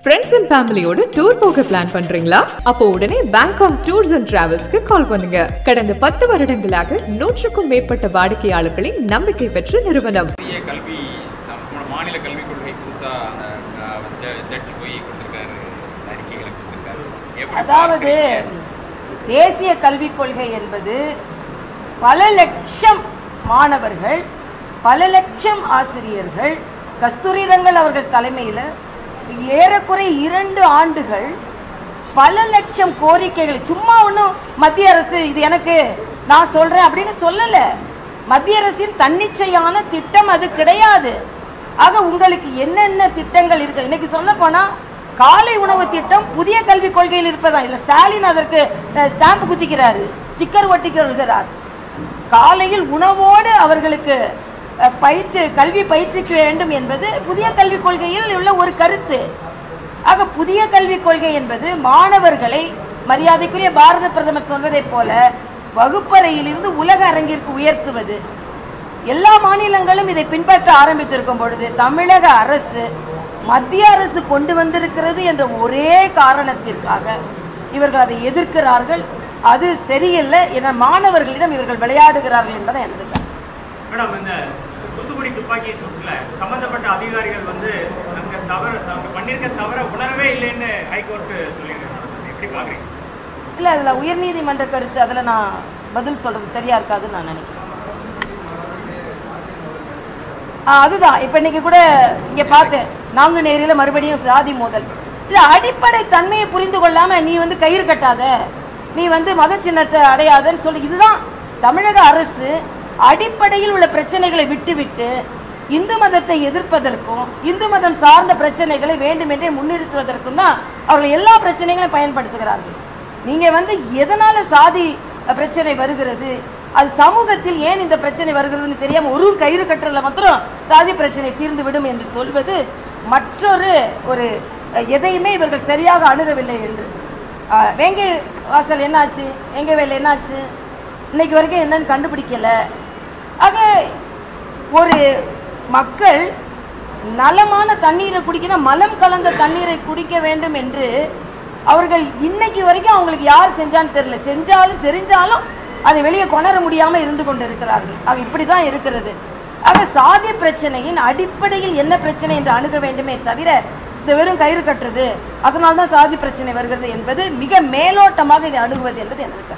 Friends and ஃபேமிலியோட tour போக plan பண்றீங்களா? அப்போ உடனே பேங்காக் டூர்ஸ் அண்ட் டிராவல்ஸ்க்கு கால் பண்ணுங்க. கடந்த 10 வருடங்களாக 100க்கும் மேற்பட்ட வாடிக்கையாளர்களின் நம்பிக்கை பெற்ற நிறுவனம். கல்வி மாநில கல்விக் கொள்கை புதுசா போய் கொடுத்திருக்காரு, அறிக்கைகளை கொடுத்திருக்காரு. அதாவது தேசிய கல்விக் கொள்கை என்பது பல லட்சம் மாணவர்கள், பல லட்சம் ஆசிரியர்கள், கஸ்தூரிரங்கல் அவர்கள் தலைமையில் ஏறக்குறை 2 ஆண்டுகள் பல லட்சம் கோரிக்கைகள், சும்மா ஒன்றும் மத்திய அரசு இது எனக்கு நான் சொல்றேன் அப்படின்னு சொல்லல. மத்திய அரசின் தன்னிச்சையான திட்டம் அது கிடையாது. ஆக உங்களுக்கு என்னென்ன திட்டங்கள் இருக்கு? இன்னைக்கு சொல்ல போனா காலை உணவு திட்டம் புதிய கல்விக் கொள்கையில் இருப்பதா? இல்ல ஸ்டாலின் அதற்கு ஸ்டாம்ப் குத்திக்கிறாரு, ஸ்டிக்கர் ஒட்டிக்கிறார். காலையில் உணவோடு அவர்களுக்கு கல்வி பயிற்சிக்க வேண்டும் என்பது புதிய கல்விக் கொள்கையில் உள்ள ஒரு கருத்து. ஆக புதிய கல்விக் கொள்கை என்பது மாணவர்களை மரியாதைக்குரிய பாரத பிரதமர் சொல்வதை போல வகுப்பறையிலிருந்து உலக அரங்கிற்கு உயர்த்துவது. எல்லா மாநிலங்களும் இதை பின்பற்ற ஆரம்பித்திருக்கும் பொழுது தமிழக அரசு மத்திய அரசு கொண்டு வந்திருக்கிறது என்ற ஒரே காரணத்திற்காக இவர்கள் அதை எதிர்க்கிறார்கள். அது சரியில்லை என மாணவர்களிடம் இவர்கள் விளையாடுகிறார்கள் என்பதை எனது கருத்து. மேடம், இந்த தூத்துக்குடி துப்பாக்கி சூட்டில் சம்பந்தப்பட்ட அதிகாரிகள் பண்ணிருக்க தவிர உணரவே இல்லைன்னு ஹைகோர்ட் சொல்லியிருக்காங்க. எப்படி பாக்குறீங்க? இல்லை, அதில் உயர்நீதிமன்ற கருத்து, அதில் நான் பதில் சொல்றது சரியா இருக்காதுன்னு நான் நினைக்கிறேன். அதுதான் இப்போ இன்னைக்கு கூட இங்கே பார்த்தேன், நாங்குநேரியில் மறுபடியும் சாதி மோதல். இது அடிப்படை தன்மையை புரிந்து கொள்ளாம நீ கயிறு கட்டாத, நீ மத சின்னத்தை அடையாதன்னு சொல்லி, இதுதான் தமிழக அரசு அடிப்படையில் உள்ள பிரச்சனைகளை விட்டுவிட்டு இந்து மதத்தை எதிர்ப்பதற்கும் இந்து மதம் சார்ந்த பிரச்சனைகளை வேண்டுமென்றே முன்னிறுத்துவதற்கும் தான் அவர்கள் எல்லா பிரச்சனைகளையும் பயன்படுத்துகிறார்கள். நீங்க எதனால சாதி பிரச்சனை வருகிறது, அது சமூகத்தில் ஏன் இந்த பிரச்சனை வருகிறதுன்னு தெரியாம ஒரு கயிறு கட்டுறதுல மாத்திரம் சாதி பிரச்சனை தீர்ந்து விடும் என்று சொல்வது மற்றொரு எதையுமே இவர்கள் சரியாக அணுகவில்லை என்று. வேங்கை வாசல் என்னாச்சு, வேங்கை வேலை என்னாச்சு, இன்னைக்கு வரைக்கும் என்னன்னு கண்டுபிடிக்கல. ஆக ஒரு மக்கள் நலமான தண்ணீரை குடிக்கணும், மலம் கலந்த தண்ணீரை குடிக்க வேண்டும் என்று அவர்கள் இன்னைக்கு வரைக்கும் அவங்களுக்கு யார் செஞ்சான்னு தெரியல. செஞ்சாலும் தெரிஞ்சாலும் அதை வெளியே கொணர முடியாம இருந்து கொண்டு இருக்கிறார்கள். ஆக இப்படிதான் இருக்கிறது. ஆக சாதி பிரச்சனையின் அடிப்படையில் என்ன பிரச்சனை என்று அணுக வேண்டுமே தவிர இந்த வெறும் கயிறு கட்டுறது அதனால்தான் சாதி பிரச்சனை வருகிறது என்பது மிக மேலோட்டமாக இதை அணுகுவது என்பது எனக்கு